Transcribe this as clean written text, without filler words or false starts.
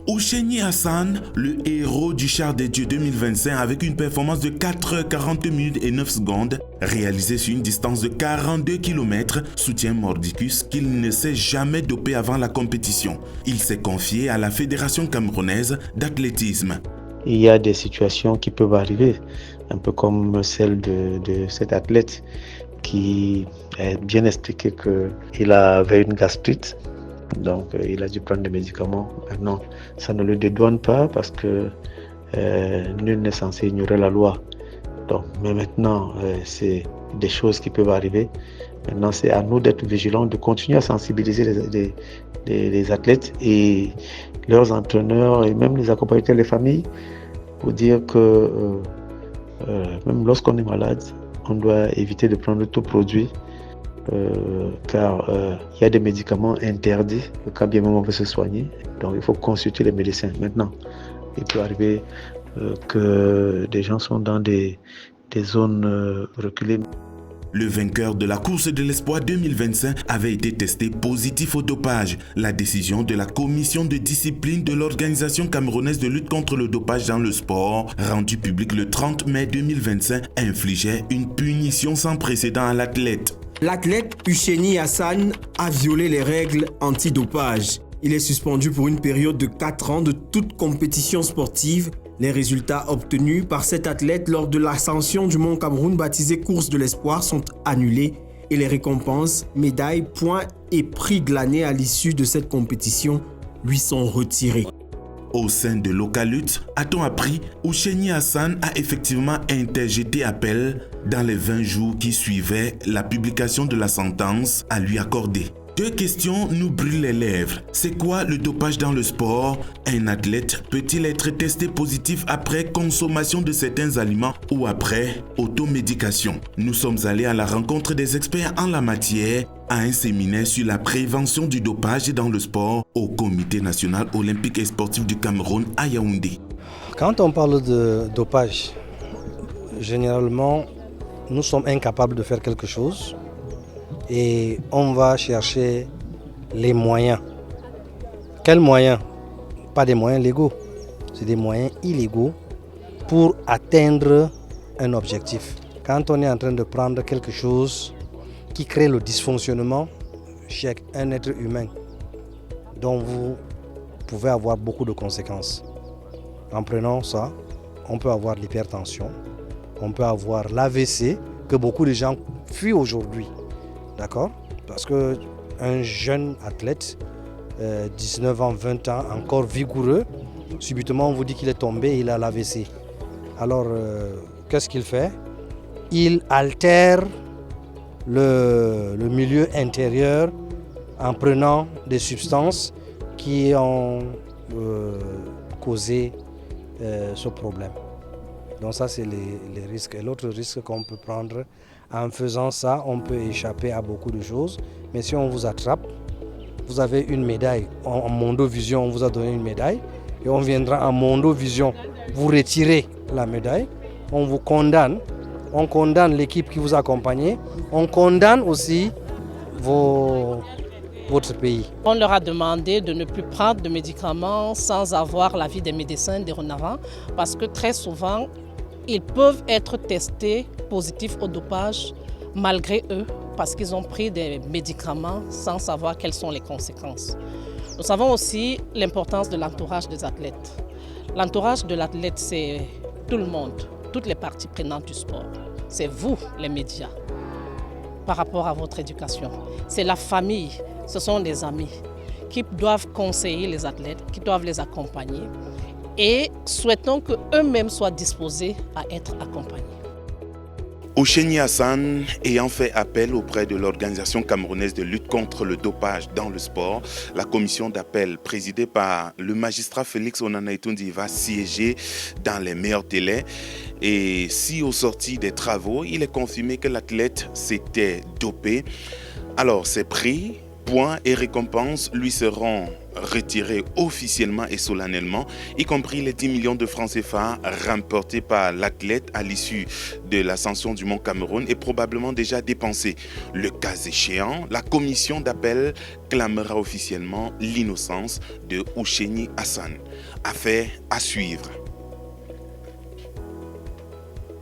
Ousseini Hassan, le héros du Char des Dieux 2025 avec une performance de 4h40 minutes et 9 secondes, réalisée sur une distance de 42 km, soutient Mordicus qu'il ne s'est jamais dopé avant la compétition. Il s'est confié à la Fédération camerounaise d'athlétisme. Il y a des situations qui peuvent arriver, un peu comme celle de cet athlète qui a bien expliqué qu'il avait une gastrite. Donc, il a dû prendre des médicaments. Maintenant, ça ne le dédouane pas parce que nul n'est censé ignorer la loi. Donc, mais maintenant, c'est des choses qui peuvent arriver. Maintenant, c'est à nous d'être vigilants, de continuer à sensibiliser les athlètes et leurs entraîneurs et même les accompagnateurs, les familles, pour dire que même lorsqu'on est malade, on doit éviter de prendre tout produit. Car il y a des médicaments interdits, le cas bien même on veut se soigner, donc il faut consulter les médecins. Maintenant, il peut arriver que des gens sont dans des zones reculées. Le vainqueur de la course de l'espoir 2025 avait été testé positif au dopage. La décision de la commission de discipline de l'Organisation camerounaise de lutte contre le dopage dans le sport, rendue publique le 30 mai 2025, infligeait une punition sans précédent à l'athlète. L'athlète Ousseini Hassan a violé les règles antidopage. Il est suspendu pour une période de 4 ans de toute compétition sportive. Les résultats obtenus par cet athlète lors de l'ascension du Mont Cameroun baptisée Course de l'Espoir sont annulés et les récompenses, médailles, points et prix glanés à l'issue de cette compétition lui sont retirés. Au sein de Localut, a-t-on appris, Ousseini Hassan a effectivement interjeté appel dans les 20 jours qui suivaient la publication de la sentence à lui accorder. Deux questions nous brûlent les lèvres. C'est quoi le dopage dans le sport? Un athlète peut-il être testé positif après consommation de certains aliments ou après automédication? Nous sommes allés à la rencontre des experts en la matière à un séminaire sur la prévention du dopage dans le sport au Comité national olympique et sportif du Cameroun à Yaoundé. Quand on parle de dopage, généralement, nous sommes incapables de faire quelque chose. Et on va chercher les moyens. Quels moyens? Pas des moyens légaux, c'est des moyens illégaux pour atteindre un objectif. Quand on est en train de prendre quelque chose qui crée le dysfonctionnement chez un être humain, dont vous pouvez avoir beaucoup de conséquences. En prenant ça, on peut avoir l'hypertension, on peut avoir l'AVC, que beaucoup de gens fuient aujourd'hui. D'accord? Parce qu'un jeune athlète, 19 ans, 20 ans, encore vigoureux, subitement on vous dit qu'il est tombé et il a l'AVC. Alors, qu'est-ce qu'il fait? Il altère le milieu intérieur en prenant des substances qui ont causé ce problème. Donc ça, c'est les risques. Et l'autre risque qu'on peut prendre, en faisant ça, on peut échapper à beaucoup de choses. Mais si on vous attrape, vous avez une médaille. En Mondovision, on vous a donné une médaille. Et on viendra en Mondovision vous retirer la médaille. On vous condamne. On condamne l'équipe qui vous a accompagné. On condamne aussi votre pays. On leur a demandé de ne plus prendre de médicaments sans avoir l'avis des médecins dorénavant. Parce que très souvent, ils peuvent être testés positifs au dopage malgré eux parce qu'ils ont pris des médicaments sans savoir quelles sont les conséquences. Nous savons aussi l'importance de l'entourage des athlètes. L'entourage de l'athlète, c'est tout le monde, toutes les parties prenantes du sport. C'est vous, les médias, par rapport à votre éducation. C'est la famille, ce sont les amis qui doivent conseiller les athlètes, qui doivent les accompagner. Et souhaitons qu'eux-mêmes soient disposés à être accompagnés. Ousseini Hassan ayant fait appel auprès de l'Organisation camerounaise de lutte contre le dopage dans le sport, la commission d'appel présidée par le magistrat Félix Onanaïtoundi va siéger dans les meilleurs délais. Et si au sorti des travaux, il est confirmé que l'athlète s'était dopé, alors ces prix, points et récompenses lui seront retirés officiellement et solennellement, y compris les 10 millions de francs CFA remportés par l'athlète à l'issue de l'ascension du Mont Cameroun est probablement déjà dépensé. Le cas échéant, la commission d'appel clamera officiellement l'innocence de Ousseini Hassan. Affaire à suivre.